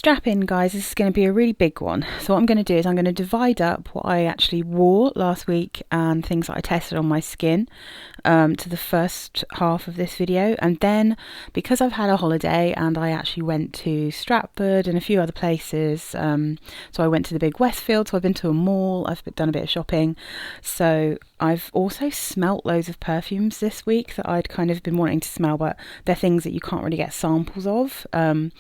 strap in, guys. This is going to be a really big one. So what I'm going to do is I'm going to divide up what I actually wore last week and things that I tested on my skin to the first half of this video. And then, because I've had a holiday and I actually went to Stratford and a few other places, so I went to the big Westfield, so I've been to a mall, I've done a bit of shopping. So I've also smelt loads of perfumes this week that I'd kind of been wanting to smell, but they're things that you can't really get samples of, and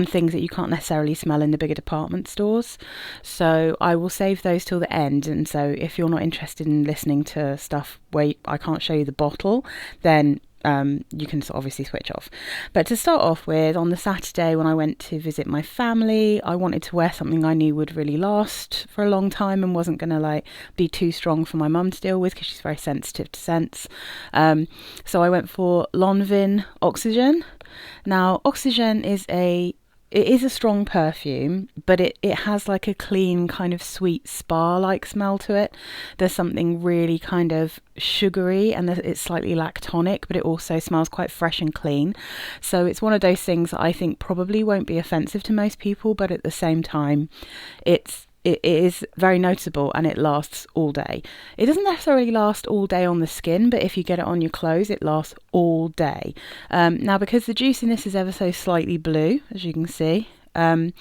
things that you can't necessarily smell in the bigger department stores. So I will save those till the end. And so if you're not interested in listening to stuff where I can't show you the bottle, then you can obviously switch off. But to start off with, on the Saturday when I went to visit my family, I wanted to wear something I knew would really last for a long time and wasn't going to be too strong for my mum to deal with because she's very sensitive to scents. So I went for Lanvin Oxygene. Now, Oxygene is a strong perfume, but it has like a clean kind of sweet spa-like smell to it. There's something really kind of sugary and it's slightly lactonic, but it also smells quite fresh and clean. So it's one of those things that I think probably won't be offensive to most people, but at the same time, it is very noticeable and it lasts all day. It doesn't necessarily last all day on the skin, but if you get it on your clothes, it lasts all day. Now, because the juiciness is ever so slightly blue, as you can see, then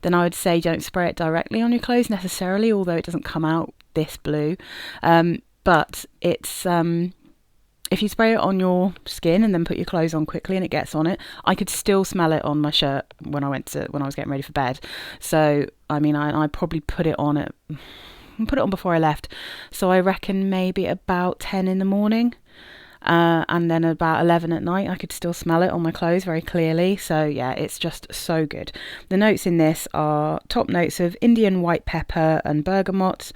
I would say don't spray it directly on your clothes necessarily, although it doesn't come out this blue. But it's... if you spray it on your skin and then put your clothes on quickly and it gets on it, I could still smell it on my shirt when I was getting ready for bed. So, I mean, I probably put it on before I left. So I reckon maybe about 10 in the morning. And then about 11 at night, I could still smell it on my clothes very clearly. So yeah, it's just so good. The notes in this are top notes of Indian white pepper and bergamot.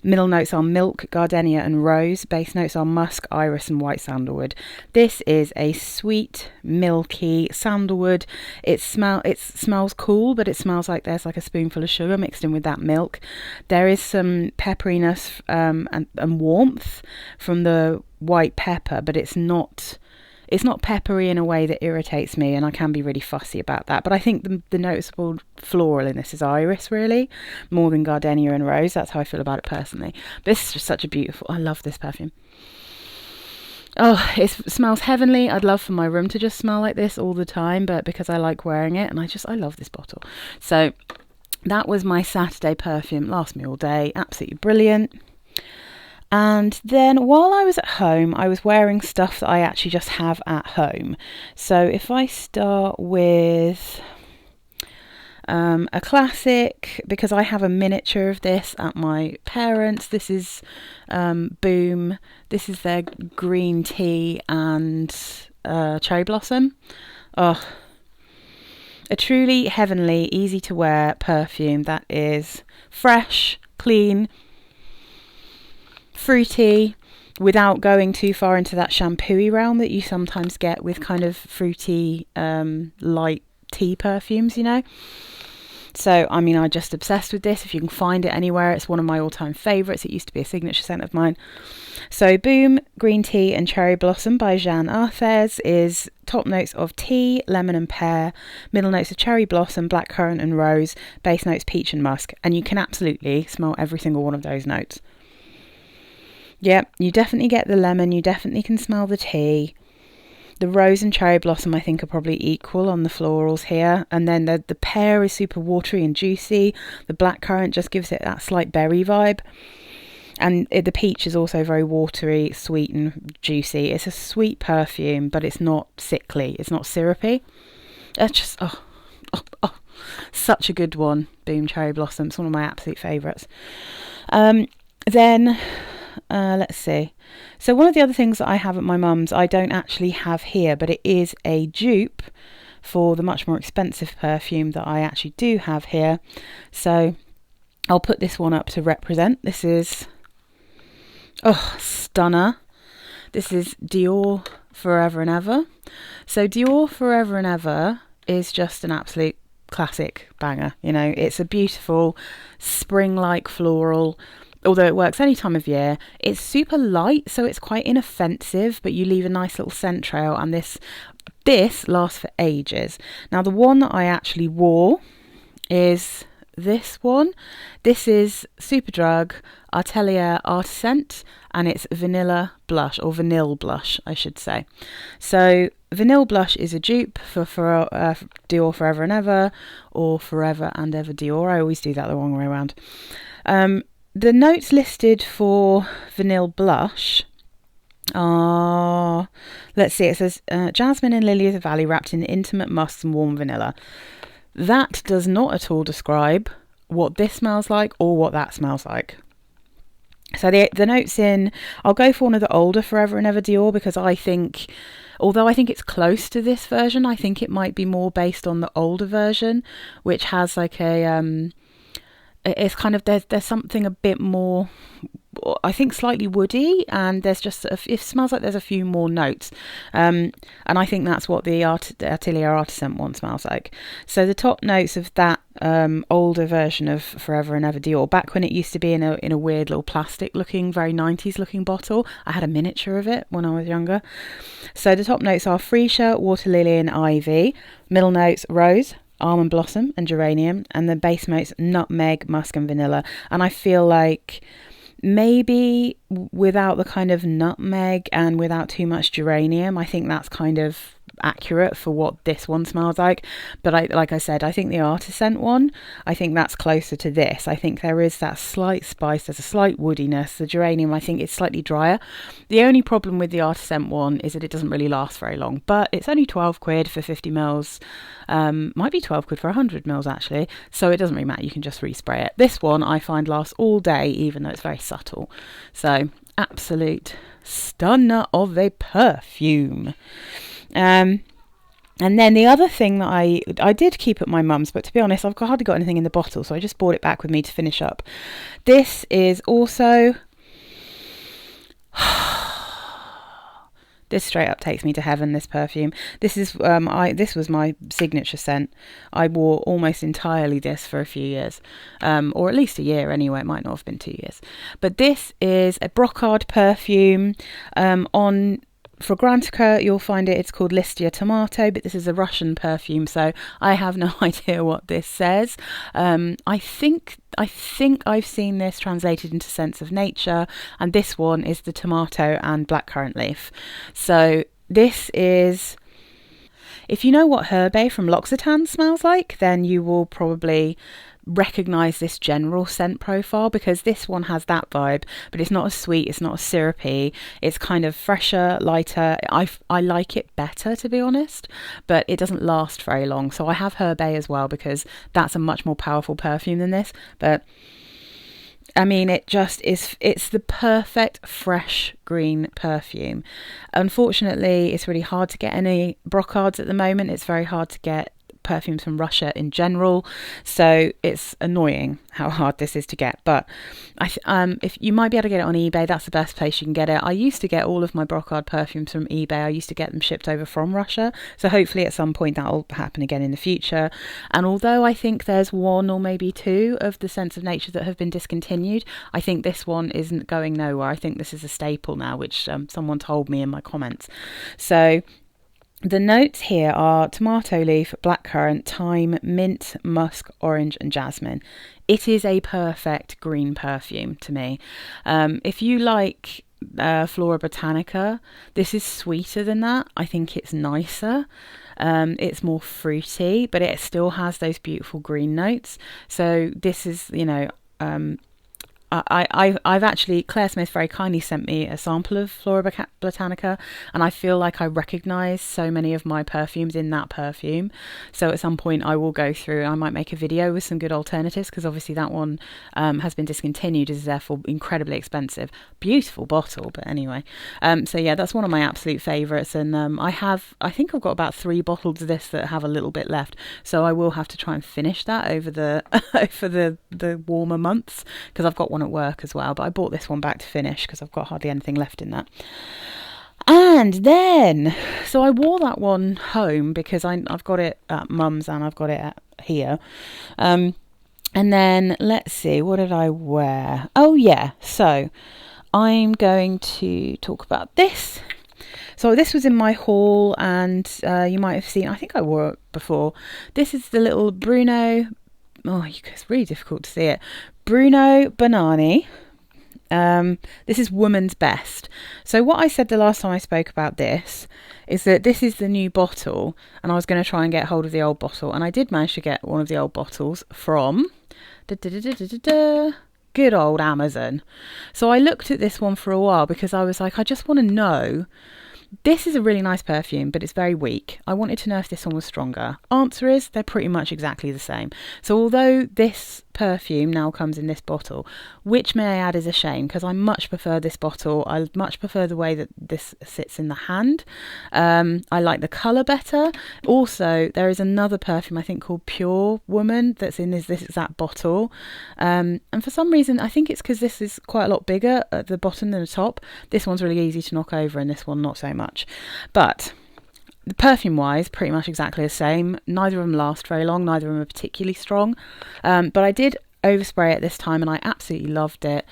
Middle notes are milk, gardenia and rose. Base notes are musk, iris and white sandalwood. This is a sweet, milky sandalwood. It smells cool, but it smells like there's like a spoonful of sugar mixed in with that milk. There is some pepperiness and warmth from the white pepper, but it's not peppery in a way that irritates me, and I can be really fussy about that. But I think the noticeable floral in this is iris, really, more than gardenia and rose. That's how I feel about it personally. But this is just such a beautiful... I love this perfume. Oh, it smells heavenly. I'd love for my room to just smell like this all the time, but because I like wearing it, and I love this bottle. So that was my Saturday perfume. Lasts me all day. Absolutely brilliant. And then while I was at home, I was wearing stuff that I actually just have at home. So if I start with a classic, because I have a miniature of this at my parents'. This is Boum. This is their green tea and cherry blossom. Oh, a truly heavenly, easy to wear perfume that is fresh, clean, fruity, without going too far into that shampoo-y realm that you sometimes get with kind of fruity light tea perfumes, you know. So I mean, I'm just obsessed with this. If you can find it anywhere, it's one of my all-time favourites. It used to be a signature scent of mine. So Boum Green Tea and Cherry Blossom by Jeanne Arthes is top notes of tea, lemon and pear, middle notes of cherry blossom, blackcurrant and rose, base notes peach and musk, and you can absolutely smell every single one of those notes. Yeah, you definitely get the lemon, you definitely can smell the tea. The rose and cherry blossom, I think, are probably equal on the florals here. And then the pear is super watery and juicy. The blackcurrant just gives it that slight berry vibe. And the peach is also very watery, sweet and juicy. It's a sweet perfume, but it's not sickly. It's not syrupy. It's just, such a good one, Boum Cherry Blossom. It's one of my absolute favourites. Then... let's see. So one of the other things that I have at my mum's, I don't actually have here, but it is a dupe for the much more expensive perfume that I actually do have here. So I'll put this one up to represent. This is, stunner. This is Dior Forever and Ever. So Dior Forever and Ever is just an absolute classic banger. You know, it's a beautiful spring-like floral. Although it works any time of year, it's super light, so it's quite inoffensive, but you leave a nice little scent trail, and this lasts for ages. Now, the one that I actually wore is this one. This is Superdrug Atelier Artiscent, and it's vanilla blush, or vanille blush I should say. So vanille blush is a dupe for Dior Forever and Ever, or Forever and Ever Dior. I always do that the wrong way around. The notes listed for vanille blush are, let's see, it says jasmine and lily of the valley wrapped in intimate musks and warm vanilla. That does not at all describe what this smells like or what that smells like. So the notes in, I'll go for one of the older Forever and Ever Dior, because I think, although I think it's close to this version, I think it might be more based on the older version, which has like a, it's kind of, there's something a bit more, I think slightly woody, and there's just, it smells like there's a few more notes. And I think that's what the Atelier Artisent one smells like. So the top notes of that older version of Forever and Ever Dior, back when it used to be in a weird little plastic looking, very 90s looking bottle. I had a miniature of it when I was younger. So the top notes are freesia, water lily and ivy. Middle notes, rose, almond blossom and geranium. And the base notes, nutmeg, musk and vanilla. And I feel like maybe without the kind of nutmeg and without too much geranium, I think that's kind of accurate for what this one smells like. But like I said, I think the Artisent one, I think that's closer to this. I think there is that slight spice, there's a slight woodiness. The geranium, I think it's slightly drier. The only problem with the Artisent one is that it doesn't really last very long, but it's only 12 quid for 50 mils. Might be 12 quid for 100 mils actually, so it doesn't really matter, you can just respray it. This one I find lasts all day, even though it's very subtle. So absolute stunner of a perfume. And then the other thing that I did keep at my mum's, but to be honest, I've hardly got anything in the bottle, so I just brought it back with me to finish up. This is also, this straight up takes me to heaven, this perfume. This is this was my signature scent. I wore almost entirely this for a few years, or at least a year anyway. It might not have been 2 years. But this is a Brocard perfume. On Fragrantica, you'll find it's called Listia Tomato, but this is a Russian perfume, so I have no idea what this says. I think I've seen this translated into Sense of Nature, and this one is the tomato and blackcurrant leaf. So this is, if you know what Herbe from L'Occitane smells like, then you will probably recognize this general scent profile, because this one has that vibe, but it's not as sweet, it's not as syrupy, it's kind of fresher, lighter. I like it better, to be honest, but it doesn't last very long. So I have Herbe as well, because that's a much more powerful perfume than this. But I mean, it just is, it's the perfect fresh green perfume. Unfortunately, it's really hard to get any Brocards at the moment. It's very hard to get perfumes from Russia in general, so it's annoying how hard this is to get. But if you might be able to get it on eBay, that's the best place you can get it. I used to get all of my Brocard perfumes from eBay. I used to get them shipped over from Russia, so hopefully at some point that'll happen again in the future. And although I think there's one or maybe two of the Sense of Nature that have been discontinued, I think this one isn't going nowhere. I think this is a staple now, which someone told me in my comments. So the notes here are tomato leaf, blackcurrant, thyme, mint, musk, orange and jasmine. It is a perfect green perfume to me. If you like Flora Botanica, this is sweeter than that. I think it's nicer. It's more fruity, but it still has those beautiful green notes. So this is, you know, I've actually, Claire Smith very kindly sent me a sample of Flora Botanica, and I feel like I recognise so many of my perfumes in that perfume. So at some point I will go through, I might make a video with some good alternatives, because obviously that one has been discontinued, is therefore incredibly expensive. Beautiful bottle, but anyway. So yeah, that's one of my absolute favourites, and I think I've got about 3 bottles of this that have a little bit left, so I will have to try and finish that over the over the warmer months, because I've got one at work as well, but I bought this one back to finish because I've got hardly anything left in that. And then, so I wore that one home because I've got it at mum's and I've got it here. And then let's see, what did I wear? Oh yeah, so I'm going to talk about this. So this was in my haul, and you might have seen, I think I wore it before. This is the little Bruno it's really difficult to see it. Bruno Banani. This is Woman's Best. So what I said the last time I spoke about this is that this is the new bottle, and I was going to try and get hold of the old bottle, and I did manage to get one of the old bottles from good old Amazon. So I looked at this one for a while because I was like, I just want to know. This is a really nice perfume, but it's very weak. I wanted to know if this one was stronger. Answer is they're pretty much exactly the same. So although this perfume now comes in this bottle, which may I add is a shame, because I much prefer this bottle. I much prefer the way that this sits in the hand. I like the colour better. Also, there is another perfume I think called Pure Woman that's in this exact bottle. And for some reason, I think it's because this is quite a lot bigger at the bottom than the top. This one's really easy to knock over, and this one not so much. But the perfume wise, pretty much exactly the same. Neither of them last very long, neither of them are particularly strong. But I did overspray it this time and I absolutely loved it.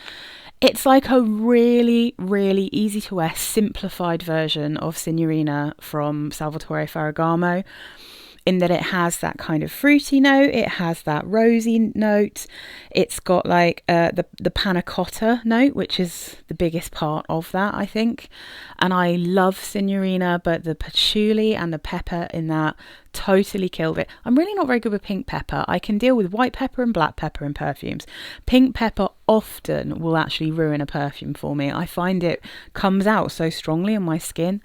It's like a really, really easy to wear, simplified version of Signorina from Salvatore Ferragamo, in that it has that kind of fruity note, it has that rosy note, it's got like the panna cotta note, which is the biggest part of that, I think. And I love Signorina, but the patchouli and the pepper in that totally killed it. I'm really not very good with pink pepper. I can deal with white pepper and black pepper in perfumes. Pink pepper often will actually ruin a perfume for me. I find it comes out so strongly on my skin,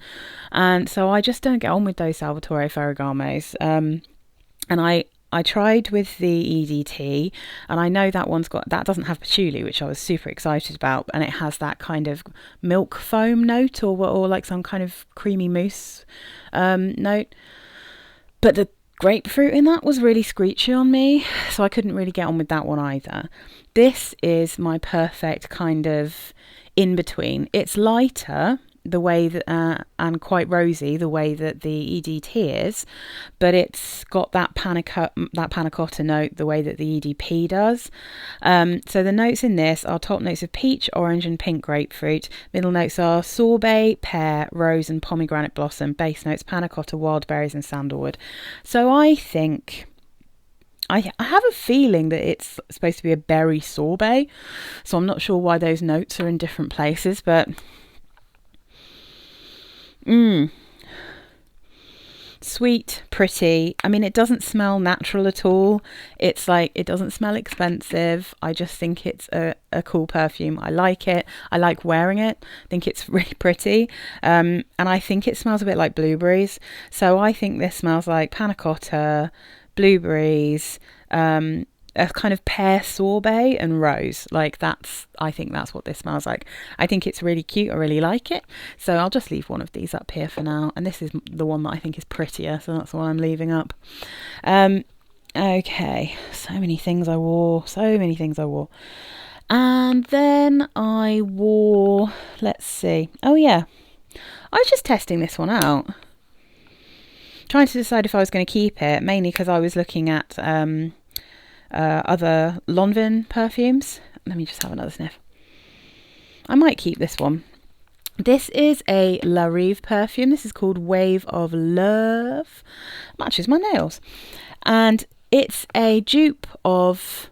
and so I just don't get on with those Salvatore Ferragamos. And I tried with the EDT, and I know that doesn't have patchouli, which I was super excited about, and it has that kind of milk foam note or like some kind of creamy mousse note. But the grapefruit in that was really screechy on me, so I couldn't really get on with that one either. This is my perfect kind of in between. It's lighter the way that and quite rosy the way that the EDT is, but it's got that panna cotta note the way that the EDP does. So the notes in this are top notes of peach, orange and pink grapefruit. Middle notes are sorbet, pear, rose and pomegranate blossom. Base notes panna cotta, wild berries and sandalwood. So I think I have a feeling that it's supposed to be a berry sorbet, so I'm not sure why those notes are in different places, but sweet, pretty. I mean, it doesn't smell natural at all. It's like, it doesn't smell expensive. I just think it's a cool perfume. I like it. I like wearing it. I think it's really pretty. And I think it smells a bit like blueberries. So I think this smells like panna cotta, blueberries, a kind of pear sorbet and rose. I think that's what this smells like. I think it's really cute. I really like it. So I'll just leave one of these up here for now. And this is the one that I think is prettier. So that's the one I'm leaving up. Okay. So many things I wore. And then I wore, let's see. Oh yeah. I was just testing this one out. Trying to decide if I was going to keep it. Mainly because I was looking at other Lanvin perfumes. Let me just have another sniff. I might keep this one. This is a La Rive perfume. This is called Wave of Love. Matches my nails. And it's a dupe of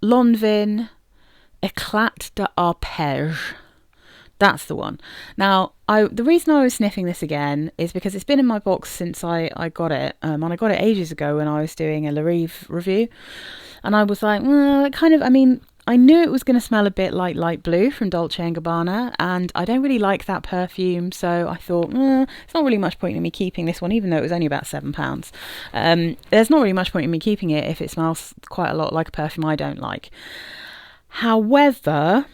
Lanvin Eclat de Arpege. That's the one. Now, the reason I was sniffing this again is because it's been in my box since I got it. And I got it ages ago when I was doing a La Rive review. And I was like, well, I knew it was going to smell a bit like Light Blue from Dolce & Gabbana. And I don't really like that perfume. So I thought, it's not really much point in me keeping this one, even though it was only about £7. There's not really much point in me keeping it if it smells quite a lot like a perfume I don't like. However,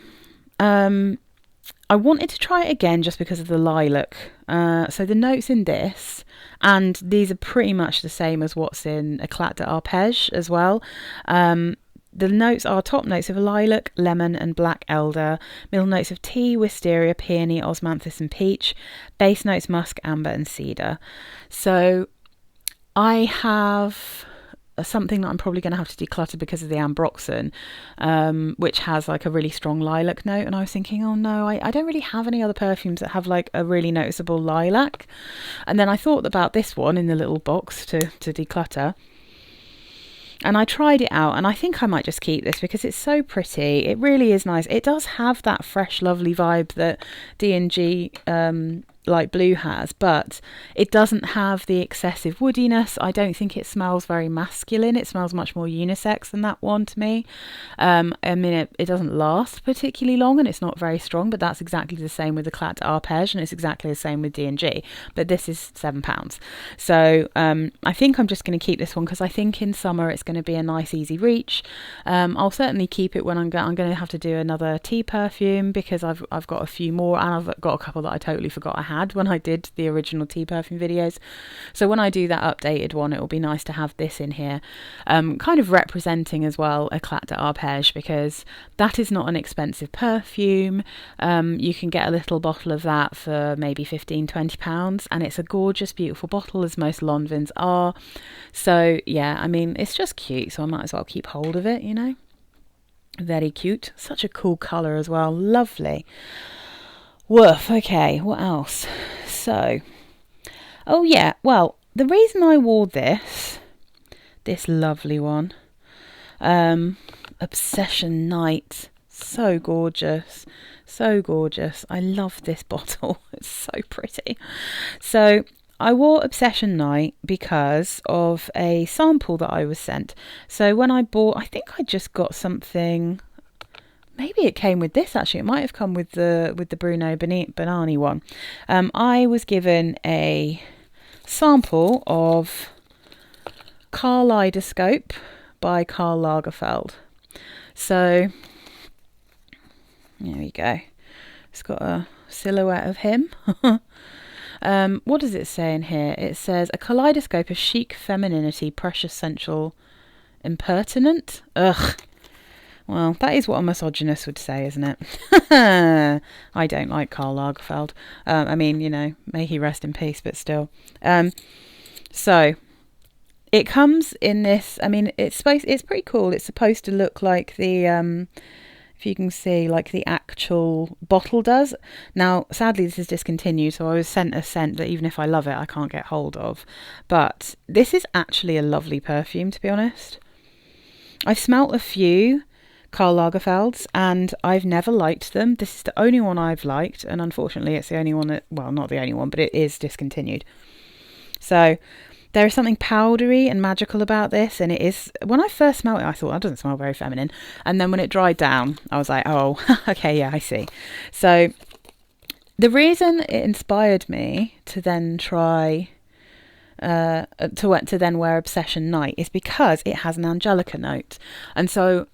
I wanted to try it again just because of the lilac. So the notes in this, and these are pretty much the same as what's in Eclat de Arpege as well. The notes are top notes of lilac, lemon and black elder. Middle notes of tea, wisteria, peony, osmanthus and peach. Base notes musk, amber and cedar. So I have something that I'm probably going to have to declutter because of the Ambroxan, which has like a really strong lilac note. And I was thinking, oh no, I don't really have any other perfumes that have like a really noticeable lilac. And then I thought about this one in the little box to declutter. And I tried it out, and I think I might just keep this because it's so pretty. It really is nice. It does have that fresh, lovely vibe that D&G light blue has, but it doesn't have the excessive woodiness. I don't think it smells very masculine. It smells much more unisex than that one to me. I mean, it doesn't last particularly long, and it's not very strong, but that's exactly the same with the Eclat Arpege, and it's exactly the same with D&G, but this is £7. So I think I'm just going to keep this one because I think in summer it's going to be a nice easy reach. I'll certainly keep it when I'm going to have to do another tea perfume, because I've got a few more, and I've got a couple that I totally forgot I had when I did the original tea perfume videos. So when I do that updated one, it will be nice to have this in here, kind of representing as well Eclat Arpege, because that is not an expensive perfume. You can get a little bottle of that for maybe £15-20, and it's a gorgeous, beautiful bottle, as most Lanvins are. So yeah, I mean, it's just cute, so I might as well keep hold of it, you know. Very cute. Such a cool colour as well. Lovely. Woof. Okay, what else? So, oh yeah, well, the reason I wore this lovely one, Obsession Night, so gorgeous, so gorgeous. I love this bottle. It's so pretty. So I wore Obsession Night because of a sample that I was sent. So when I bought, I think I just got something. Maybe it came with this, actually. It might have come with the Bruno Banani one. I was given a sample of Karleidoscope by Karl Lagerfeld. So, there we go. It's got a silhouette of him. What does it say in here? It says, a kaleidoscope of chic femininity, precious, sensual, impertinent. Ugh. Well, that is what a misogynist would say, isn't it? I don't like Karl Lagerfeld. I mean, you know, may he rest in peace, but still. So, it comes in this, I mean, it's pretty cool. It's supposed to look like the, if you can see, like the actual bottle does. Now, sadly, this is discontinued, so I was sent a scent that even if I love it, I can't get hold of. But this is actually a lovely perfume, to be honest. I've smelt a few Karl Lagerfelds, and I've never liked them. This is the only one I've liked, and unfortunately it's the only one that, well, not the only one, but it is discontinued. So there is something powdery and magical about this, and it is, when I first smelled it, I thought, that doesn't smell very feminine, and then when it dried down, I was like, oh, okay, yeah, I see. So the reason it inspired me to then try to then wear Obsession Night is because it has an Angelica note, and so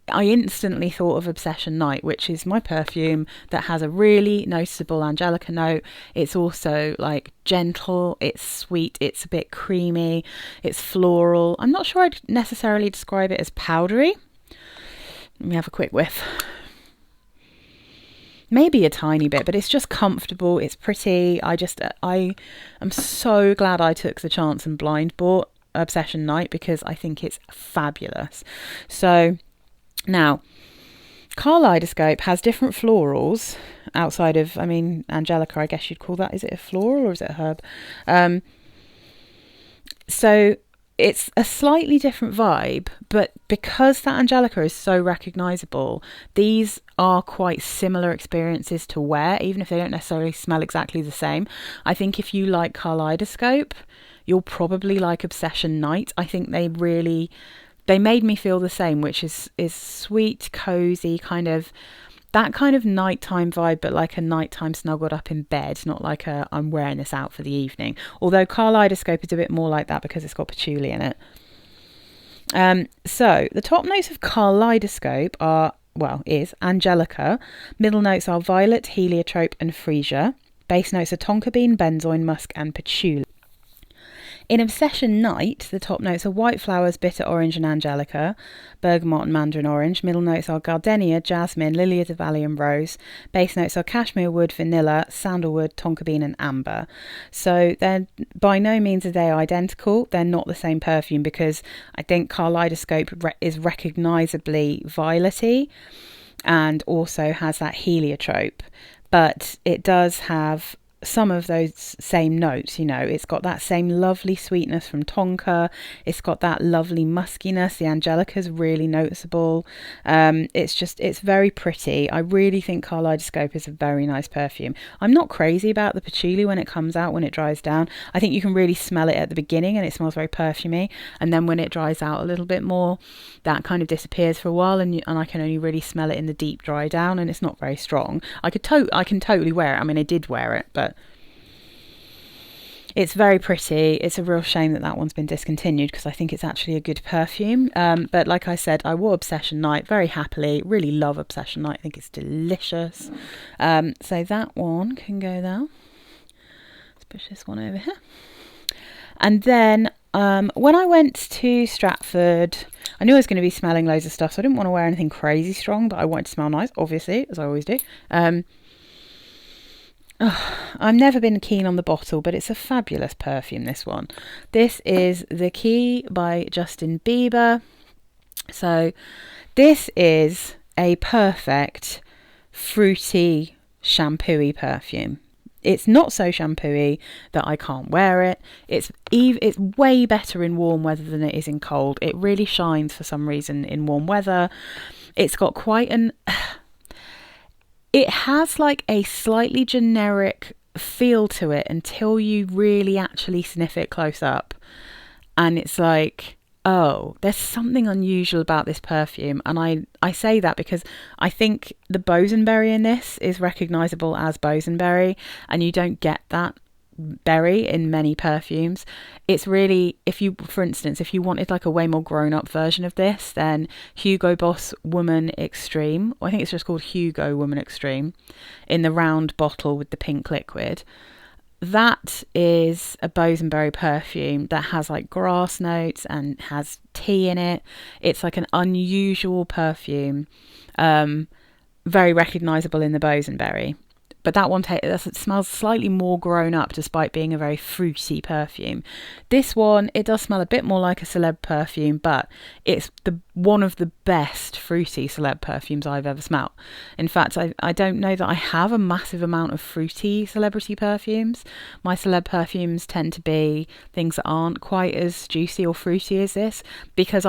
I instantly thought of Obsession Night, which is my perfume that has a really noticeable Angelica note. It's also like gentle, it's sweet, it's a bit creamy, it's floral. I'm not sure I'd necessarily describe it as powdery. Let me have a quick whiff. Maybe a tiny bit, but it's just comfortable, it's pretty. I am so glad I took the chance and blind bought Obsession Night, because I think it's fabulous. So now, Karleidoscope has different florals outside of, I mean, Angelica, I guess you'd call that. Is it a floral or is it a herb? So it's a slightly different vibe, but because that Angelica is so recognisable, these are quite similar experiences to wear, even if they don't necessarily smell exactly the same. I think if you like Karleidoscope, you'll probably like Obsession Night. I think they made me feel the same, which is sweet, cozy, kind of that kind of nighttime vibe, but like a nighttime snuggled up in bed, not like a I'm wearing this out for the evening. Although Karleidoscope is a bit more like that because it's got patchouli in it. So the top notes of Karleidoscope is Angelica. Middle notes are violet, heliotrope, and freesia. Base notes are tonka bean, benzoin, musk, and patchouli. In Obsession Night, the top notes are white flowers, bitter orange and angelica, bergamot and mandarin orange. Middle notes are gardenia, jasmine, lily of the valley and rose. Base notes are cashmere wood, vanilla, sandalwood, tonka bean and amber. So they're by no means are they identical. They're not the same perfume, because I think Karleidoscope is recognisably violety and also has that heliotrope. But it does have some of those same notes. You know, it's got that same lovely sweetness from tonka. It's got that lovely muskiness. The Angelica is really noticeable. It's very pretty. I really think Karleidoscope is a very nice perfume. I'm not crazy about the patchouli when it comes out, when it dries down. I think you can really smell it at the beginning and it smells very perfumey, and then when it dries out a little bit more, that kind of disappears for a while, and I can only really smell it in the deep dry down, and it's not very strong. I can totally wear it. I mean, I did wear it, but it's very pretty. It's a real shame that one's been discontinued, because I think it's actually a good perfume. But like I said, I wore Obsession Night very happily. Really love Obsession Night. I think it's delicious. So that one can go there. Let's push this one over here. And then when I went to Stratford, I knew I was going to be smelling loads of stuff, so I didn't want to wear anything crazy strong, but I wanted to smell nice, obviously, as I always do. I've never been keen on the bottle, but it's a fabulous perfume, this one. This is The Key by Justin Bieber. So this is a perfect fruity shampooey perfume. It's not so shampooey that I can't wear it. It's way better in warm weather than it is in cold. It really shines for some reason in warm weather. It's got quite an... It has like a slightly generic feel to it until you really actually sniff it close up. And it's like, oh, there's something unusual about this perfume. And I say that because I think the bosenberry in this is recognisable as bosenberry, and you don't get that berry in many perfumes. It's really, for instance, if you wanted like a way more grown up version of this, then Hugo Boss Woman Extreme, or I think it's just called Hugo Woman Extreme, in the round bottle with the pink liquid. That is a bosenberry perfume that has like grass notes and has tea in it. It's like an unusual perfume, very recognisable in the bosenberry. But that one smells slightly more grown up, despite being a very fruity perfume. This one, it does smell a bit more like a celeb perfume, but it's one of the best fruity celeb perfumes I've ever smelled. In fact, I don't know that I have a massive amount of fruity celebrity perfumes. My celeb perfumes tend to be things that aren't quite as juicy or fruity as this, because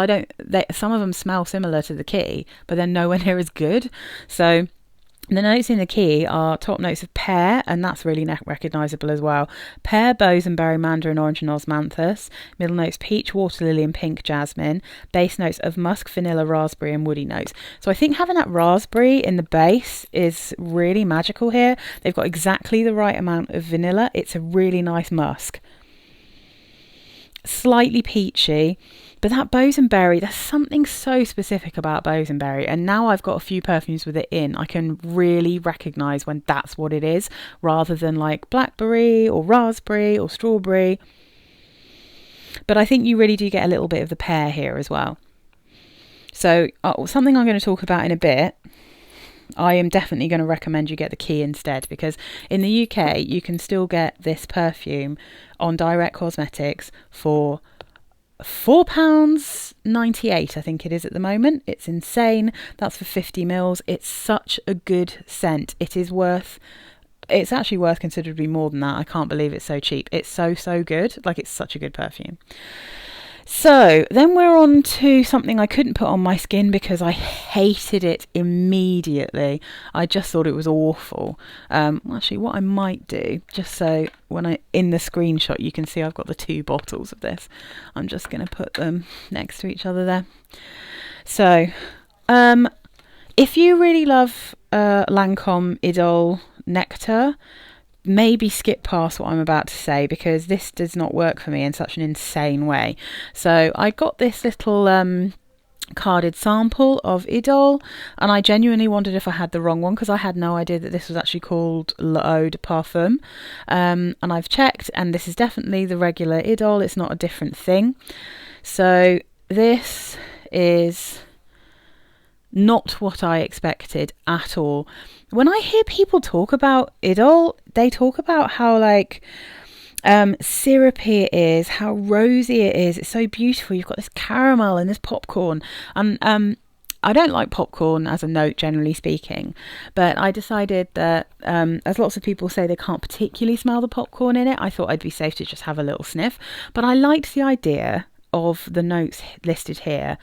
some of them smell similar to The Key, but they're nowhere near as good. So the notes in The Key are top notes of pear, and that's really recognisable as well. Pear, bosenberry, mandarin, orange and osmanthus. Middle notes peach, water lily and pink jasmine. Base notes of musk, vanilla, raspberry and woody notes. So I think having that raspberry in the base is really magical here. They've got exactly the right amount of vanilla. It's a really nice musk. Slightly peachy. But that bosenberry, there's something so specific about bosenberry, and now I've got a few perfumes with it in, I can really recognise when that's what it is, rather than like blackberry or raspberry or strawberry. But I think you really do get a little bit of the pear here as well. So something I'm going to talk about in a bit, I am definitely going to recommend you get The Key instead, because in the UK you can still get this perfume on Direct Cosmetics for £4.98, I think it is at the moment. It's insane. That's for 50 mils. It's such a good scent. It's actually worth considerably more than that. I can't believe it's so cheap. It's so good. Like, it's such a good perfume. So then we're on to something I couldn't put on my skin because I hated it immediately. I just thought it was awful. Actually, what I might do, just so in the screenshot you can see I've got the two bottles of this. I'm just going to put them next to each other there. So if you really love Lancome Idole Nectar, maybe skip past what I'm about to say, because this does not work for me in such an insane way. So I got this little carded sample of Idole, and I genuinely wondered if I had the wrong one, because I had no idea that this was actually called L'Eau de Parfum, and I've checked, and this is definitely the regular Idole. It's not a different thing. So this is not what I expected at all. When I hear people talk about Idole, they talk about how like syrupy it is, how rosy it is. It's so beautiful. You've got this caramel and this popcorn, and I don't like popcorn as a note, generally speaking, but I decided that as lots of people say they can't particularly smell the popcorn in it, I thought I'd be safe to just have a little sniff. But I liked the idea of the notes listed here,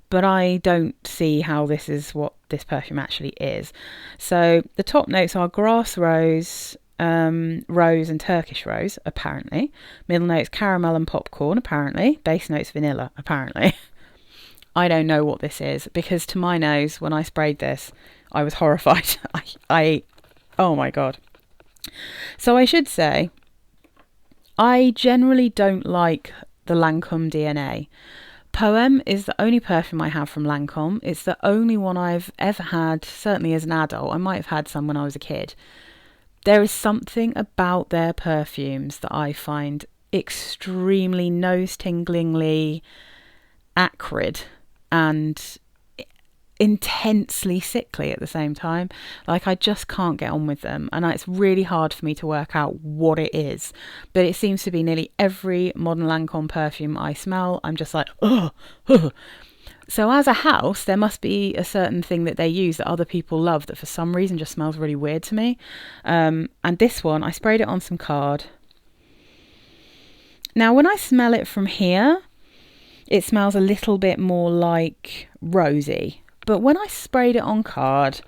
but I don't see how this is what this perfume actually is. So the top notes are grass rose, rose and Turkish rose, apparently. Middle notes caramel and popcorn, apparently. Base notes vanilla, apparently. I don't know what this is, because to my nose, when I sprayed this, I was horrified. Oh my God. So I should say, I generally don't like the Lancôme DNA. Poème is the only perfume I have from Lancôme. It's the only one I've ever had, certainly as an adult. I might have had some when I was a kid. There is something about their perfumes that I find extremely nose-tinglingly acrid and intensely sickly at the same time. Like, I just can't get on with them, and it's really hard for me to work out what it is. But it seems to be nearly every modern Lancôme perfume I smell, I'm just like, ugh, ugh. So as a house, there must be a certain thing that they use that other people love that for some reason just smells really weird to me. And this one, I sprayed it on some card. Now, when I smell it from here, it smells a little bit more like rosy. But when I sprayed it on card,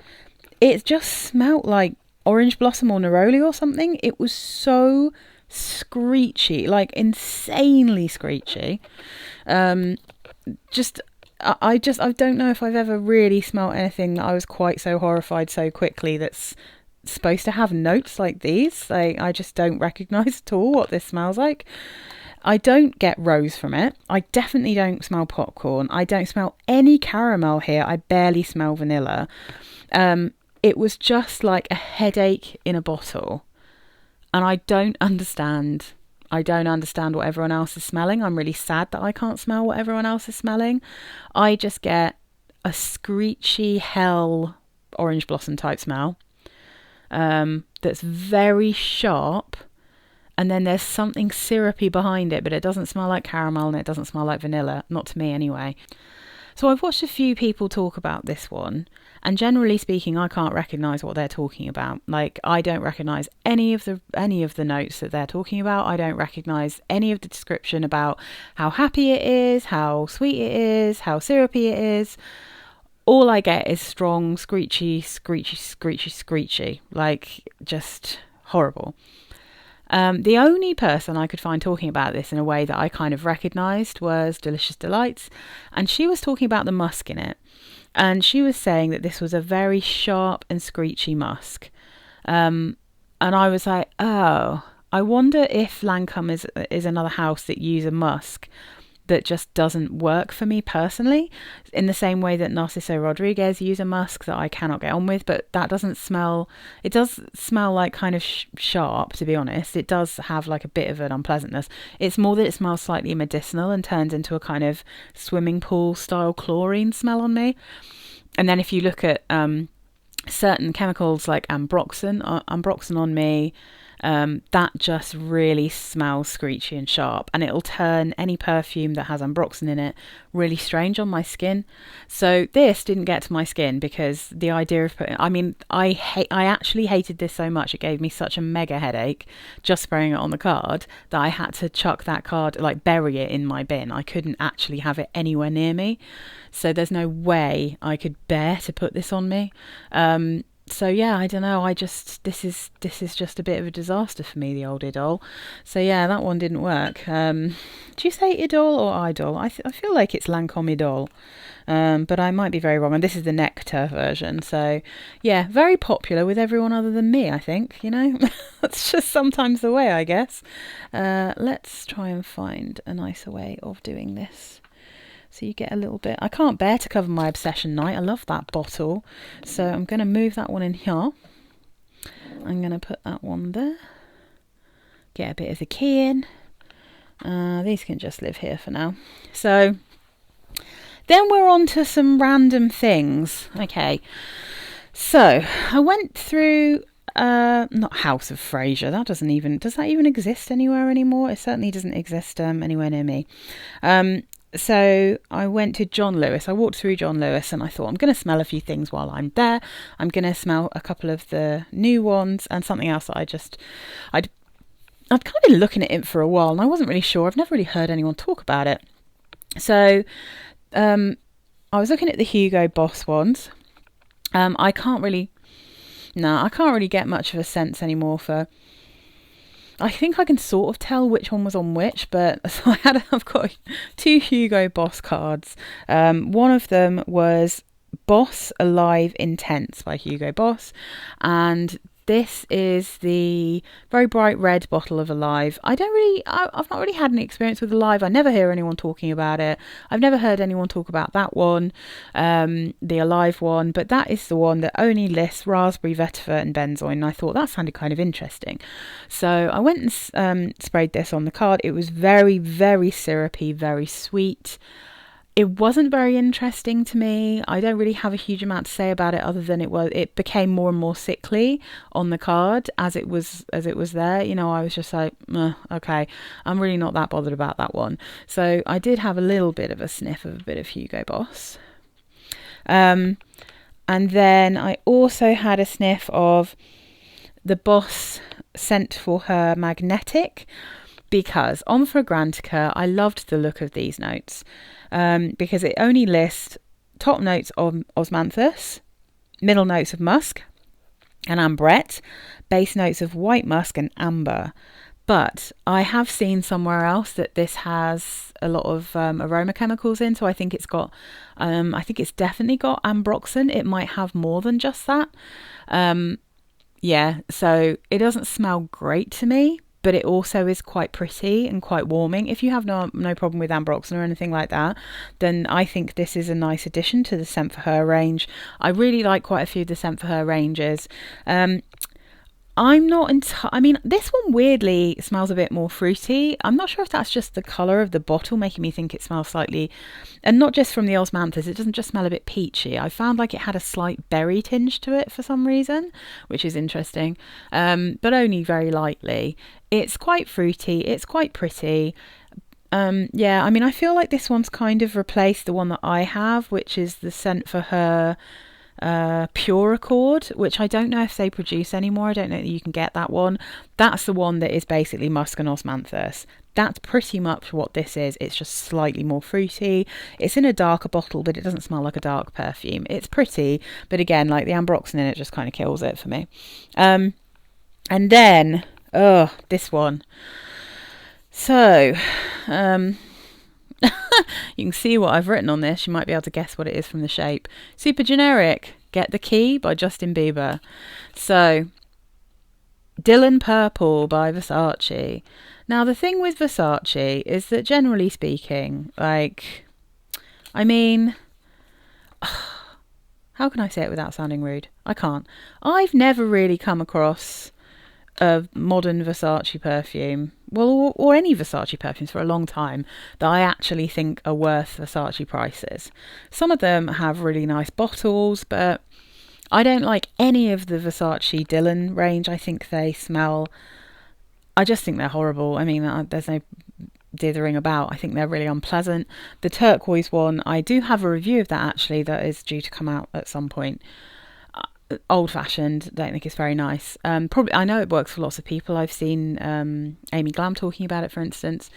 it just smelt like orange blossom or neroli or something. It was so screechy, like insanely screechy. I don't know if I've ever really smelt anything that I was quite so horrified so quickly that's supposed to have notes like these. I just don't recognise at all what this smells like. I don't get rose from it. I definitely don't smell popcorn. I don't smell any caramel here. I barely smell vanilla. It was just like a headache in a bottle. And I don't understand what everyone else is smelling. I'm really sad that I can't smell what everyone else is smelling. I just get a screechy hell orange blossom type smell. That's very sharp. And then there's something syrupy behind it, but it doesn't smell like caramel and it doesn't smell like vanilla. Not to me anyway. So I've watched a few people talk about this one, and generally speaking, I can't recognise what they're talking about. Like, I don't recognise any of the notes that they're talking about. I don't recognise any of the description about how happy it is, how sweet it is, how syrupy it is. All I get is strong, screechy, screechy, screechy, screechy. Like, just horrible. The only person I could find talking about this in a way that I kind of recognised was Delicious Delights, and she was talking about the musk in it, and she was saying that this was a very sharp and screechy musk, and I was like, oh, I wonder if Lancôme is another house that use a musk that just doesn't work for me personally, in the same way that Narciso Rodriguez use a musk that I cannot get on with. But that doesn't smell, it does smell like kind of sharp, to be honest. It does have like a bit of an unpleasantness. It's more that it smells slightly medicinal and turns into a kind of swimming pool style chlorine smell on me. And then if you look at certain chemicals like ambroxan on me, that just really smells screechy and sharp, and it'll turn any perfume that has ambroxan in it really strange on my skin. So this didn't get to my skin because the idea of I actually hated this so much, it gave me such a mega headache just spraying it on the card that I had to chuck that card, like bury it in my bin. I couldn't actually have it anywhere near me, so there's no way I could bear to put this on me. So yeah, I don't know. This is just a bit of a disaster for me, the old Idole. So yeah, that one didn't work. Do you say Idole or Idol? I feel like it's Lancome Idole, but I might be very wrong. And this is the Nectar version. So yeah, very popular with everyone other than me, I think. You know, that's just sometimes the way, I guess. Let's try and find a nicer way of doing this. So you get a little bit. I can't bear to cover my Obsession Night. I love that bottle. So I'm going to move that one in here. I'm going to put that one there. Get a bit of the key in. These can just live here for now. So then we're on to some random things. Okay. So I went through not House of Fraser. Does that even exist anywhere anymore? It certainly doesn't exist anywhere near me. So I went to John Lewis. I walked through John Lewis and I thought, I'm going to smell a few things while I'm there. I'm going to smell a couple of the new ones and something else that I'd kind of been looking at it for a while and I wasn't really sure. I've never really heard anyone talk about it. So I was looking at the Hugo Boss ones. I can't really get much of a sense anymore for... I think I can sort of tell which one was on which, but so I've got 2 Hugo Boss cards. One of them was Boss Alive Intense by Hugo Boss, and this is the very bright red bottle of Alive. I've not really had any experience with Alive. I never hear anyone talking about it. I've never heard anyone talk about that one, the Alive one, but that is the one that only lists raspberry, vetiver and benzoin, and I thought that sounded kind of interesting. So I went and sprayed this on the card. It was very, very syrupy, very sweet. It wasn't very interesting to me. I don't really have a huge amount to say about it other than it became more and more sickly on the card as it was there. You know, I was just like, okay, I'm really not that bothered about that one. So I did have a little bit of a sniff of a bit of Hugo Boss. And then I also had a sniff of the Boss Scent for Her Magnetic, because on Fragrantica, I loved the look of these notes. Because it only lists top notes of osmanthus, middle notes of musk and ambrette, base notes of white musk and amber. But I have seen somewhere else that this has a lot of aroma chemicals in, so I think it's definitely got ambroxan. It might have more than just that. So it doesn't smell great to me, but it also is quite pretty and quite warming. If you have no problem with ambroxan or anything like that, then I think this is a nice addition to the Scent for Her range. I really like quite a few of the Scent for Her ranges. This one weirdly smells a bit more fruity. I'm not sure if that's just the colour of the bottle making me think it smells slightly, and not just from the osmanthus, it doesn't just smell a bit peachy. I found like it had a slight berry tinge to it for some reason, which is interesting, but only very lightly. It's quite fruity, it's quite pretty. I feel like this one's kind of replaced the one that I have, which is the Scent for Her Pure Accord, which I don't know if they produce anymore. I don't know that you can get that one. That's the one that is basically musk and osmanthus. That's pretty much what this is. It's just slightly more fruity. It's in a darker bottle, but it doesn't smell like a dark perfume. It's pretty, but again, like the ambroxan in it just kind of kills it for me. And then this one. So you can see what I've written on this. You might be able to guess what it is from the shape. Super generic. Get the Key by Justin Bieber. So, Dylan Purple by Versace. Now, the thing with Versace is that generally speaking, how can I say it without sounding rude? I can't. I've never really come across a modern Versace perfume, or any Versace perfumes for a long time, that I actually think are worth Versace prices. Some of them have really nice bottles, but I don't like any of the Versace Dylan range. I think I just think they're horrible. I mean, there's no dithering about. I think they're really unpleasant. The turquoise one, I do have a review of that actually that is due to come out at some point. Old-fashioned, don't think it's very nice. Probably, I know it works for lots of people. I've seen Amy Glam talking about it, for instance.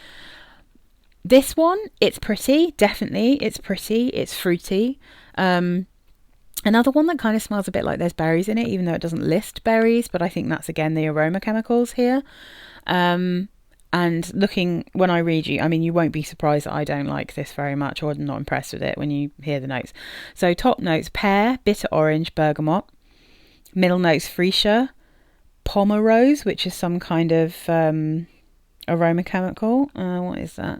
This one, it's pretty, definitely. It's pretty, it's fruity. Another one that kind of smells a bit like there's berries in it, even though it doesn't list berries, but I think that's, again, the aroma chemicals here. And looking, when I read you, you won't be surprised that I don't like this very much, or not impressed with it when you hear the notes. So top notes, pear, bitter orange, bergamot. Middle notes, freesia, pomerose, which is some kind of aroma chemical. What is that?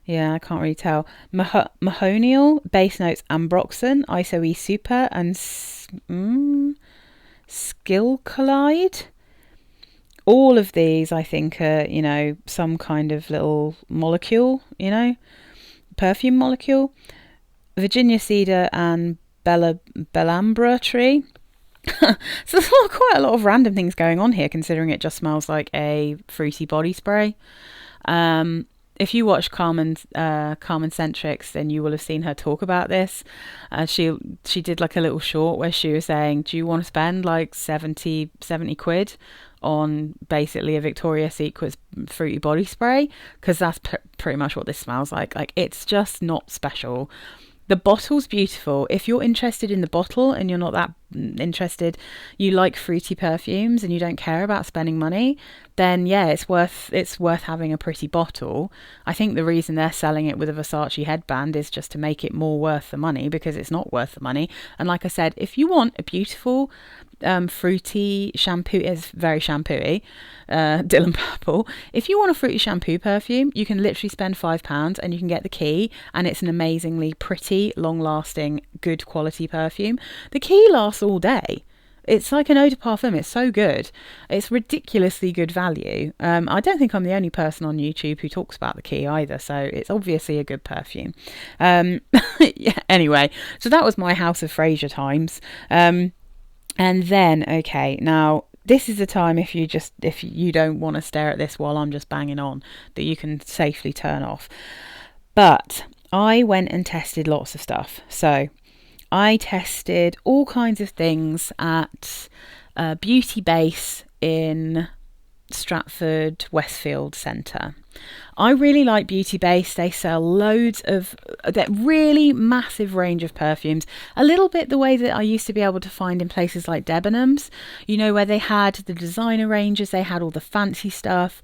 Yeah, I can't really tell. Mahonial, base notes, ambroxan, isoe super, and skilkalide. All of these, I think, are, some kind of little molecule, perfume molecule. Virginia cedar and Bellambra tree. So there's quite a lot of random things going on here, considering it just smells like a fruity body spray. if you watch Carmen Centrics, then you will have seen her talk about this. She did like a little short where she was saying, do you want to spend like 70 quid on basically a Victoria's Secret fruity body spray? Because that's pretty much what this smells like. Like, it's just not special. The bottle's beautiful. If you're interested in the bottle and you're not that interested, you like fruity perfumes and you don't care about spending money, then yeah, it's worth having a pretty bottle. I think the reason they're selling it with a Versace headband is just to make it more worth the money, because it's not worth the money. And like I said, if you want a beautiful fruity shampoo, is very shampooy, Dylan Purple. If you want a fruity shampoo perfume, you can literally spend £5 and you can get the Key, and it's an amazingly pretty, long-lasting, good quality perfume. The Key lasts all day. It's like an eau de parfum. It's so good. It's ridiculously good value. I don't think I'm the only person on YouTube who talks about the Key either, so it's obviously a good perfume. Yeah, anyway, so that was my House of Fraser times. And then, okay, now this is the time, if you don't want to stare at this while I'm just banging on, that you can safely turn off. But I went and tested lots of stuff. So I tested all kinds of things at Beauty Base in Stratford Westfield Centre. I really like Beauty Base. They sell loads of that really massive range of perfumes, a little bit the way that I used to be able to find in places like Debenhams, you know, where they had the designer ranges, they had all the fancy stuff.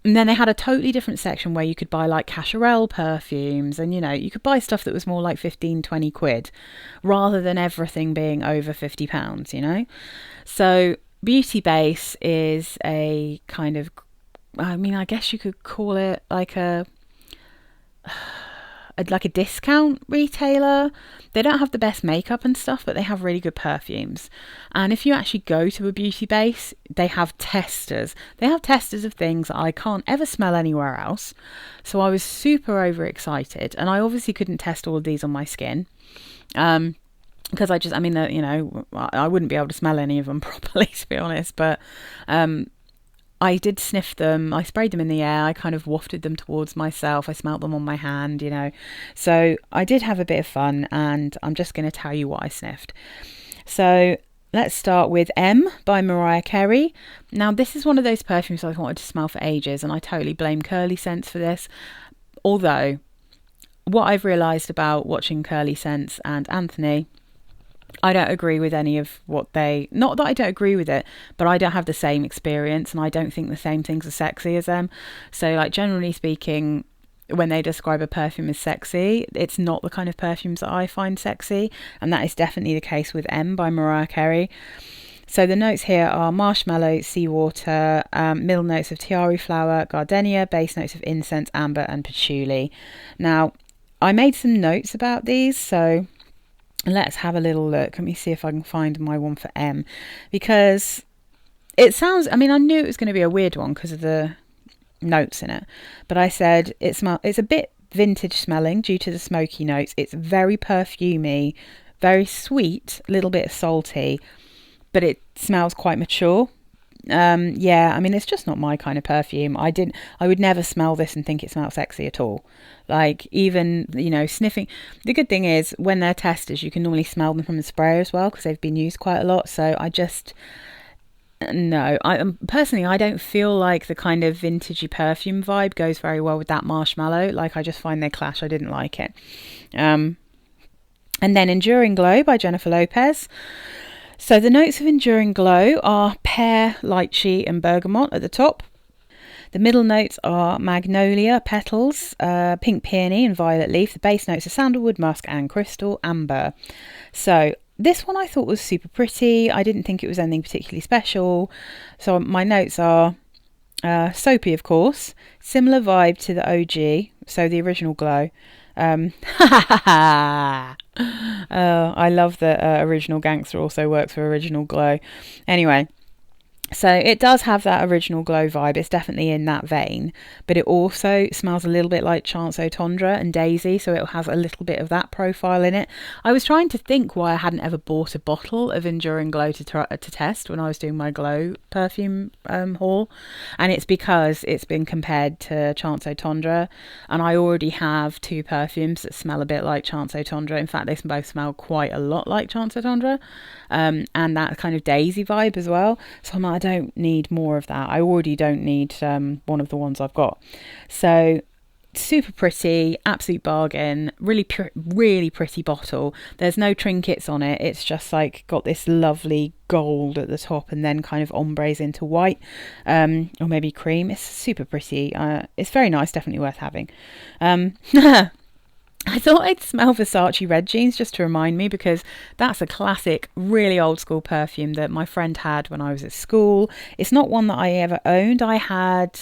And then they had a totally different section where you could buy like Cacharel perfumes, and you know, you could buy stuff that was more like 15-20 quid rather than everything being over £50, you know. So Beauty Base is a kind of, I mean, I guess you could call it like a discount retailer. They don't have the best makeup and stuff, but they have really good perfumes. And if you actually go to a Beauty Base, they have testers. They have testers of things that I can't ever smell anywhere else. So I was super overexcited, and I obviously couldn't test all of these on my skin. Because I wouldn't be able to smell any of them properly, to be honest. But I did sniff them. I sprayed them in the air. I kind of wafted them towards myself. I smelt them on my hand, you know. So I did have a bit of fun, and I'm just going to tell you what I sniffed. So let's start with M by Mariah Carey. Now, this is one of those perfumes I've wanted to smell for ages, and I totally blame Curly Scents for this. Although, what I've realised about watching Curly Scents and Anthony, I don't agree with any of what they... Not that I don't agree with it, but I don't have the same experience, and I don't think the same things are sexy as them. So, like, generally speaking, when they describe a perfume as sexy, it's not the kind of perfumes that I find sexy, and that is definitely the case with M by Mariah Carey. So the notes here are marshmallow, seawater, middle notes of tiare flower, gardenia, base notes of incense, amber, and patchouli. Now, I made some notes about these, so let's have a little look. Let me see if I can find my one for M, because it sounds, I mean, I knew it was going to be a weird one because of the notes in it, but I said it's a bit vintage smelling due to the smoky notes. It's very perfumey, very sweet, a little bit salty, but it smells quite mature. Yeah, I mean, it's just not my kind of perfume. I would never smell this and think it smells sexy at all. Like, even, you know, sniffing. The good thing is, when they're testers, you can normally smell them from the sprayer as well, because they've been used quite a lot. So no, personally, I don't feel like the kind of vintagey perfume vibe goes very well with that marshmallow. Like, I just find they clash. I didn't like it. And then Enduring Glow by Jennifer Lopez. So the notes of Enduring Glow are pear, lychee and bergamot at the top. The middle notes are magnolia, petals, pink peony and violet leaf. The base notes are sandalwood, musk and crystal amber. So this one I thought was super pretty. I didn't think it was anything particularly special. So my notes are soapy, of course. Similar vibe to the OG, so the original Glow. I love that Original Gangster also works for Original Glow. Anyway, So it does have that original glow vibe. It's definitely in that vein, but it also smells a little bit like Chance Au Tendre and Daisy, so it has a little bit of that profile in it. I was trying to think why I hadn't ever bought a bottle of Enduring Glow to test when I was doing my glow perfume haul, and it's because it's been compared to Chance Au Tendre, and I already have two perfumes that smell a bit like Chance Au Tendre. In fact, they both smell quite a lot like Chance Au Tendre, and that kind of Daisy vibe as well. So I'm like, I don't need more of that. I already don't need one of the ones I've got. So super pretty, absolute bargain, really pretty bottle. There's no trinkets on it. It's just like got this lovely gold at the top and then kind of ombres into white, or maybe cream. It's super pretty. It's very nice, definitely worth having. I thought I'd smell Versace Red Jeans just to remind me, because that's a classic, really old school perfume that my friend had when I was at school. It's not one that I ever owned. I had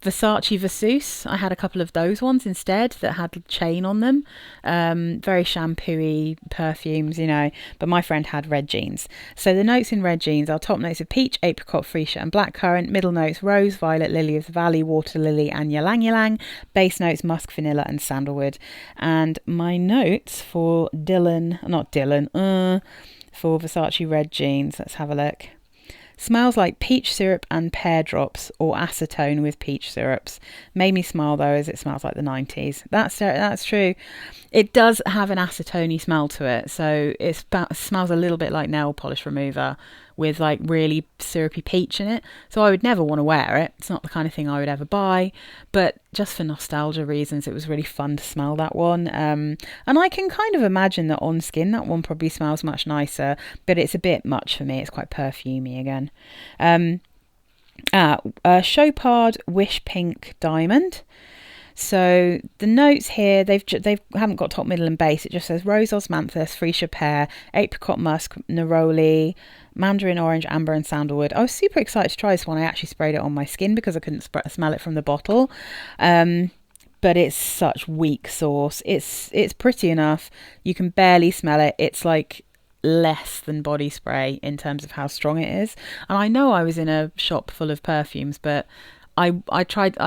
Versace Versus. I had a couple of those ones instead that had chain on them. Very shampooey perfumes, but my friend had Red Jeans. So the notes in Red Jeans are top notes of peach, apricot, freesia and blackcurrant. Middle notes rose, violet, lily of the valley, water lily and ylang ylang. Base notes musk, vanilla and sandalwood. And my notes for for Versace Red Jeans, let's have a look. Smells like peach syrup and pear drops, or acetone with peach syrups. Made me smile though, as it smells like the 90s. That's true. It does have an acetone smell to it, so it smells a little bit like nail polish remover with like really syrupy peach in it. So I would never want to wear it. It's not the kind of thing I would ever buy, but just for nostalgia reasons, it was really fun to smell that one. And I can kind of imagine that on skin, that one probably smells much nicer, but it's a bit much for me. It's quite perfumey again. Chopard Wish Pink Diamond. So the notes here, they haven't got top, middle and base. It just says rose, osmanthus, freesia pear, apricot musk, neroli, mandarin orange, amber and sandalwood. I was super excited to try this one. I actually sprayed it on my skin because I couldn't smell it from the bottle. But it's such weak sauce. It's pretty enough. You can barely smell it. It's like less than body spray in terms of how strong it is. And I know I was in a shop full of perfumes, but I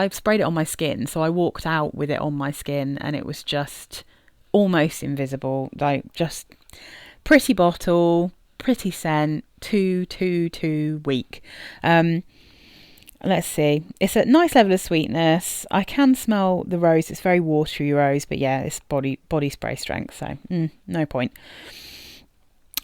sprayed it on my skin, so I walked out with it on my skin and it was just almost invisible. Like, just pretty bottle, pretty scent, too weak. Let's see. It's a nice level of sweetness. I can smell the rose. It's very watery rose, but yeah, it's body spray strength, so no point.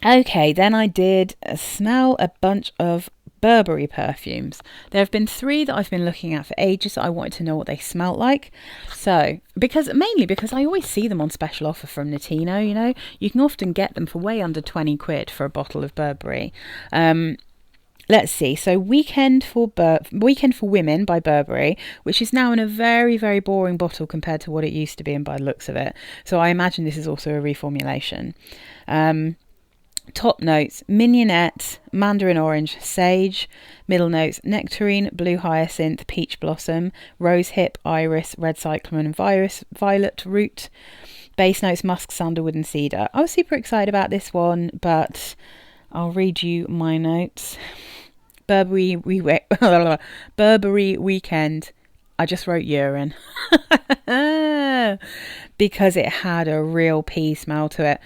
Okay, then I did smell a bunch of Burberry perfumes. There have been 3 that I've been looking at for ages that I wanted to know what they smelt like. So, mainly because I always see them on special offer from Notino, you can often get them for way under 20 quid for a bottle of Burberry. Let's see. So Weekend for Women by Burberry, which is now in a very, very boring bottle compared to what it used to be and by the looks of it. So I imagine this is also a reformulation. Top notes, mignonette, mandarin orange, sage. Middle notes, nectarine, blue hyacinth, peach blossom, rose hip, iris, red cyclamen and violet root. Base notes, musk, sandalwood and cedar. I was super excited about this one, but I'll read you my notes. Burberry Weekend. I just wrote urine because it had a real pea smell to it.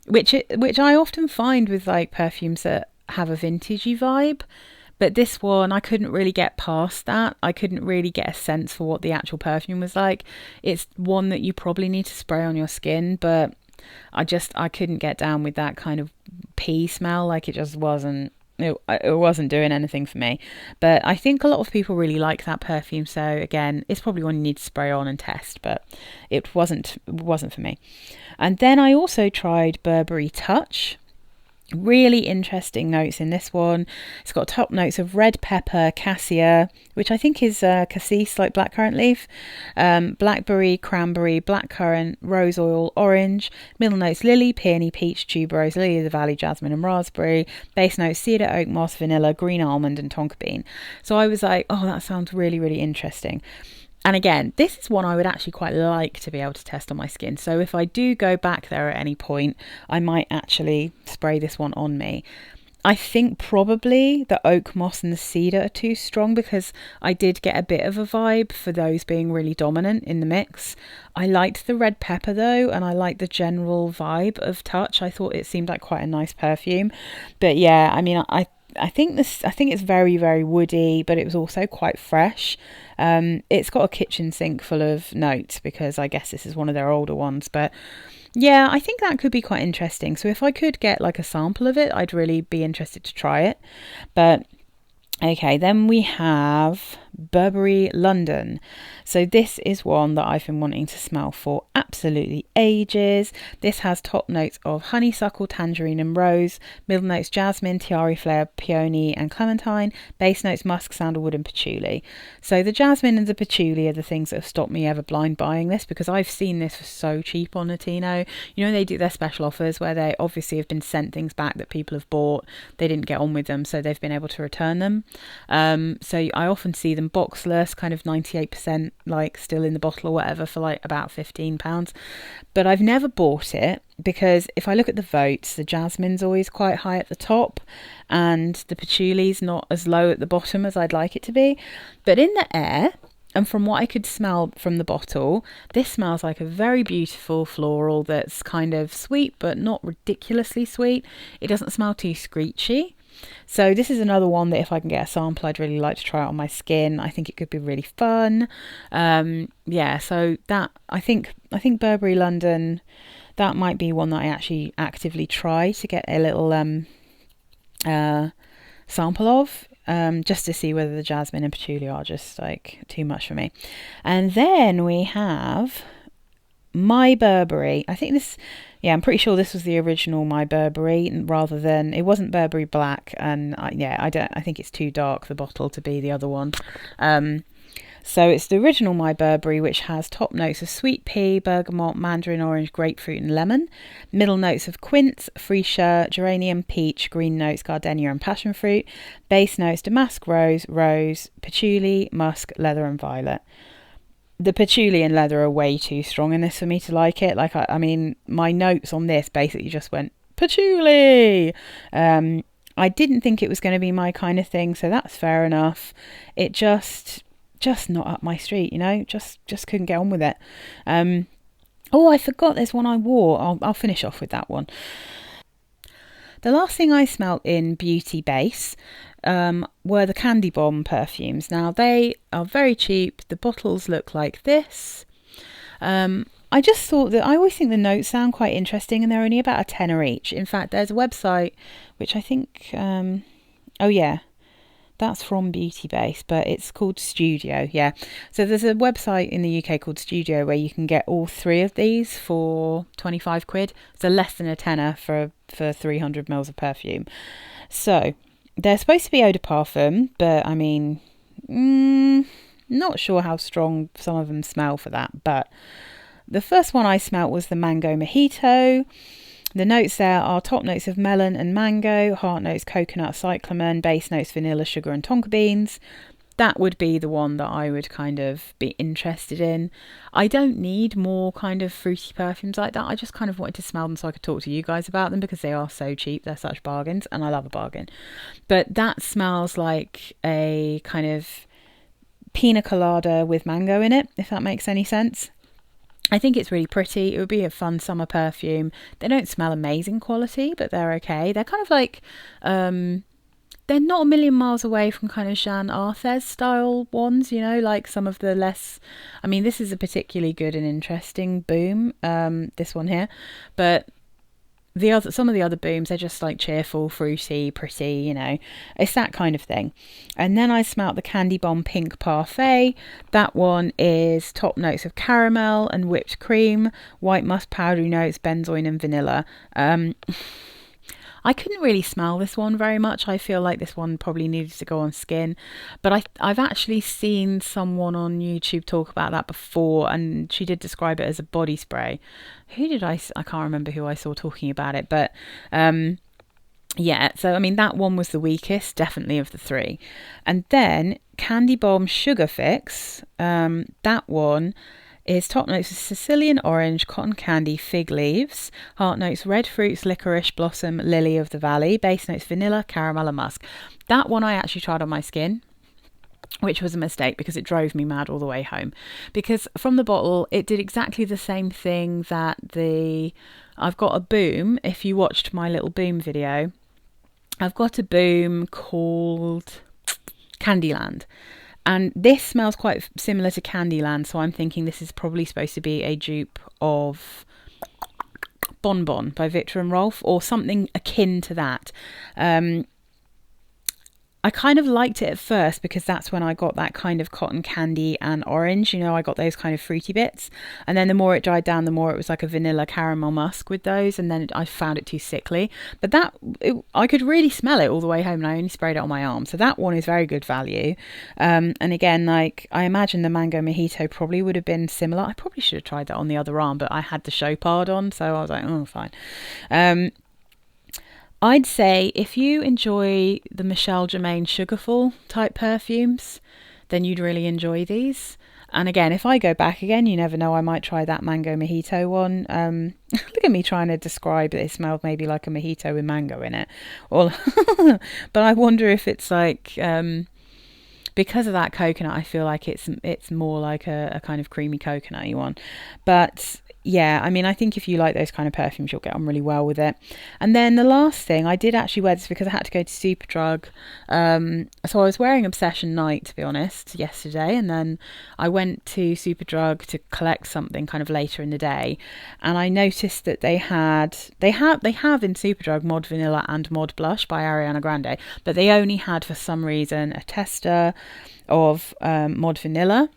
Which I often find with like perfumes that have a vintagey vibe, but this one I couldn't really get past that. I couldn't really get a sense for what the actual perfume was like. It's one that you probably need to spray on your skin, but I couldn't get down with that kind of pea smell. Like, it just wasn't. It wasn't doing anything for me. But I think a lot of people really like that perfume, so again, it's probably one you need to spray on and test, but it wasn't for me. And then I also tried Burberry Touch. Really interesting notes in this one. It's got top notes of red pepper, cassia, which I think is cassis, like blackcurrant leaf, blackberry, cranberry, blackcurrant, rose oil, orange. Middle notes lily, peony, peach, tuberose, lily of the valley, jasmine and raspberry. Base notes cedar, oak moss, vanilla, green almond and tonka bean. So I was like, oh, that sounds really, really interesting. And again, this is one I would actually quite like to be able to test on my skin. So if I do go back there at any point, I might actually spray this one on me. I think probably the oak moss and the cedar are too strong, because I did get a bit of a vibe for those being really dominant in the mix. I liked the red pepper though, and I liked the general vibe of Touch. I thought it seemed like quite a nice perfume. But yeah, I mean, I think it's very, very woody, but it was also quite fresh. It's got a kitchen sink full of notes, because I guess this is one of their older ones, but yeah, I think that could be quite interesting. So if I could get like a sample of it, I'd really be interested to try it. But okay, then we have Burberry London. So this is one that I've been wanting to smell for absolutely ages. This has top notes of honeysuckle, tangerine and rose, middle notes jasmine, tiare fleur, peony and clementine, base notes musk, sandalwood and patchouli. So the jasmine and the patchouli are the things that have stopped me ever blind buying this, because I've seen this for so cheap on Latino. You know, they do their special offers where they obviously have been sent things back that people have bought, they didn't get on with them, so they've been able to return them. So I often see them boxless, kind of 98% like still in the bottle or whatever, for like about £15. But I've never bought it, because if I look at the votes, the jasmine's always quite high at the top and the patchouli's not as low at the bottom as I'd like it to be. But in the air, and from what I could smell from the bottle, this smells like a very beautiful floral that's kind of sweet but not ridiculously sweet. It doesn't smell too screechy. So this is another one that if I can get a sample, I'd really like to try it on my skin. I think it could be really fun. Yeah, so that I think Burberry London, that might be one that I actually actively try to get a little sample of, just to see whether the jasmine and patchouli are just like too much for me. And then we have My Burberry. I think this, yeah, I'm pretty sure this was the original My Burberry, rather than, it wasn't Burberry Black, and I think it's too dark, the bottle, to be the other one. So it's the original My Burberry, which has top notes of sweet pea, bergamot, mandarin orange, grapefruit and lemon, middle notes of quince, freesia, geranium, peach, green notes, gardenia and passion fruit, base notes damask rose, rose, patchouli, musk, leather and violet. The patchouli and leather are way too strong in this for me to like it. Like, I mean, my notes on this basically just went patchouli. I didn't think it was going to be my kind of thing, so that's fair enough. It just not up my street, you know, just couldn't get on with it. Oh, I forgot there's one I wore. I'll finish off with that one. The last thing I smelt in Beauty Base were the Candy Bomb perfumes. Now, they are very cheap. The bottles look like this. I just thought that, I always think the notes sound quite interesting, and they're only about a tenner each. In fact, there's a website which I think, oh yeah, that's from Beauty Base, but it's called Studio. Yeah, so there's a website in the UK called Studio where you can get all three of these for 25 quid. So less than a tenner for 300 mils of perfume. So they're supposed to be eau de parfum, but I mean, not sure how strong some of them smell for that. But the first one I smelt was the Mango Mojito. The notes there are top notes of melon and mango, heart notes coconut, cyclamen, base notes vanilla, sugar and tonka beans. That would be the one that I would kind of be interested in. I don't need more kind of fruity perfumes like that. I just kind of wanted to smell them so I could talk to you guys about them, because they are so cheap. They're such bargains, and I love a bargain. But that smells like a kind of pina colada with mango in it, if that makes any sense. I think it's really pretty. It would be a fun summer perfume. They don't smell amazing quality, but they're okay. They're kind of like, they're not a million miles away from kind of Jeanne Arthes style ones, you know, like some of the less, I mean, this is a particularly good and interesting Boum, this one here, but some of the other Booms, they're just like cheerful, fruity, pretty, you know, it's that kind of thing. And then I smelt the Candy Bomb Pink Parfait. That one is top notes of caramel and whipped cream, white musk powdery notes, benzoin and vanilla. I couldn't really smell this one very much. I feel like this one probably needed to go on skin, but I've actually seen someone on YouTube talk about that before, and she did describe it as a body spray. I can't remember who I saw talking about it, but yeah, so I mean, that one was the weakest, definitely, of the three. And then Candy Bomb Sugar Fix, that one is top notes of Sicilian orange, cotton candy, fig leaves. Heart notes red fruits, licorice, blossom, lily of the valley. Base notes vanilla, caramel and musk. That one I actually tried on my skin, which was a mistake because it drove me mad all the way home. Because from the bottle, it did exactly the same thing that I've got a Boum. If you watched my little Boum video, I've got a Boum called Candyland. And this smells quite similar to Candyland, so I'm thinking this is probably supposed to be a dupe of Bon Bon by Viktor and Rolf, or something akin to that. I kind of liked it at first because that's when I got that kind of cotton candy and orange, you know, I got those kind of fruity bits. And then the more it died down, the more it was like a vanilla caramel musk with those. And then I found it too sickly. But I could really smell it all the way home, and I only sprayed it on my arm. So that one is very good value. And again, like, I imagine the Mango Mojito probably would have been similar. I probably should have tried that on the other arm, but I had the Chopard on, so I was like, oh, fine. I'd say if you enjoy the Michelle Germain Sugarful type perfumes, then you'd really enjoy these. And again, if I go back again, you never know, I might try that Mango Mojito one. Look at me trying to describe it. It smelled maybe like a mojito with mango in it. But I wonder if it's like, because of that coconut, I feel like it's more like a kind of creamy coconutty one. But yeah, I mean, I think if you like those kind of perfumes, you'll get on really well with it. And then the last thing, I did actually wear this because I had to go to Superdrug. So I was wearing Obsession Night, to be honest, yesterday. And then I went to Superdrug to collect something kind of later in the day. And I noticed that they have in Superdrug Mod Vanilla and Mod Blush by Ariana Grande. But they only had, for some reason, a tester of Mod Vanilla.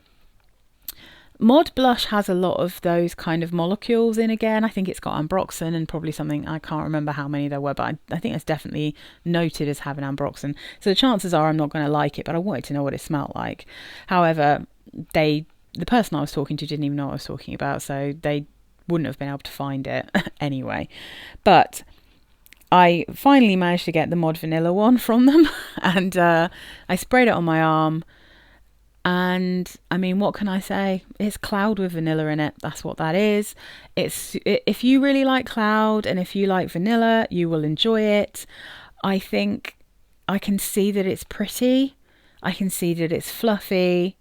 Mod Blush has a lot of those kind of molecules in again. I think it's got ambroxan and probably something, I can't remember how many there were, but I think it's definitely noted as having ambroxan. So the chances are I'm not going to like it, but I wanted to know what it smelled like. However, the person I was talking to didn't even know what I was talking about, so they wouldn't have been able to find it anyway. But I finally managed to get the Mod Vanilla one from them, and I sprayed it on my arm. And I mean, what can I say? It's cloud with vanilla in it. That's what that is. If you really like cloud and if you like vanilla, you will enjoy it. I think I can see that it's pretty. I can see that it's fluffy.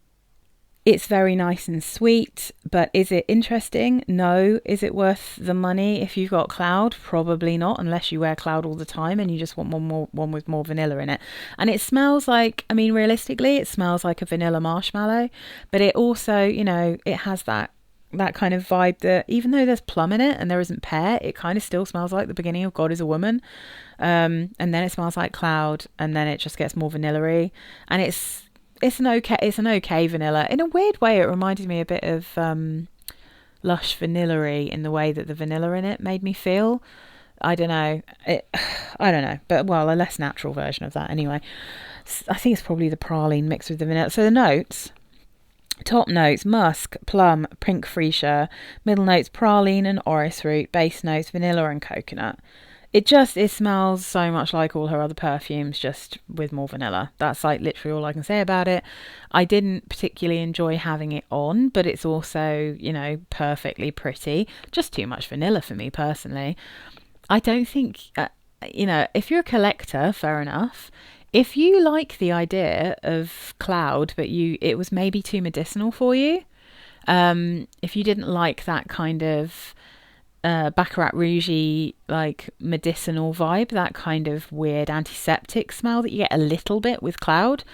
It's very nice and sweet, but is it interesting? No. Is it worth the money if you've got cloud? Probably not, unless you wear cloud all the time and you just want one with more vanilla in it. And it smells like, I mean, realistically, it smells like a vanilla marshmallow, but it also, you know, it has that kind of vibe that even though there's plum in it and there isn't pear, it kind of still smells like the beginning of God is a Woman. And then it smells like cloud, and then it just gets more vanilla-y, and it's an okay vanilla. In a weird way, it reminded me a bit of Lush Vanilla-y in the way that the vanilla in it made me feel. I don't know. But, well, a less natural version of that anyway. I think it's probably the praline mixed with the vanilla. So the notes, top notes, musk, plum, pink freesia. Middle notes, praline and orris root. Base notes, vanilla and coconut. It smells so much like all her other perfumes, just with more vanilla. That's like literally all I can say about it. I didn't particularly enjoy having it on, but it's also, you know, perfectly pretty. Just too much vanilla for me personally. I don't think, you know, if you're a collector, fair enough. If you like the idea of cloud, but it was maybe too medicinal for you, if you didn't like that kind of Baccarat Rouge-y, like medicinal vibe, that kind of weird antiseptic smell that you get a little bit with cloud,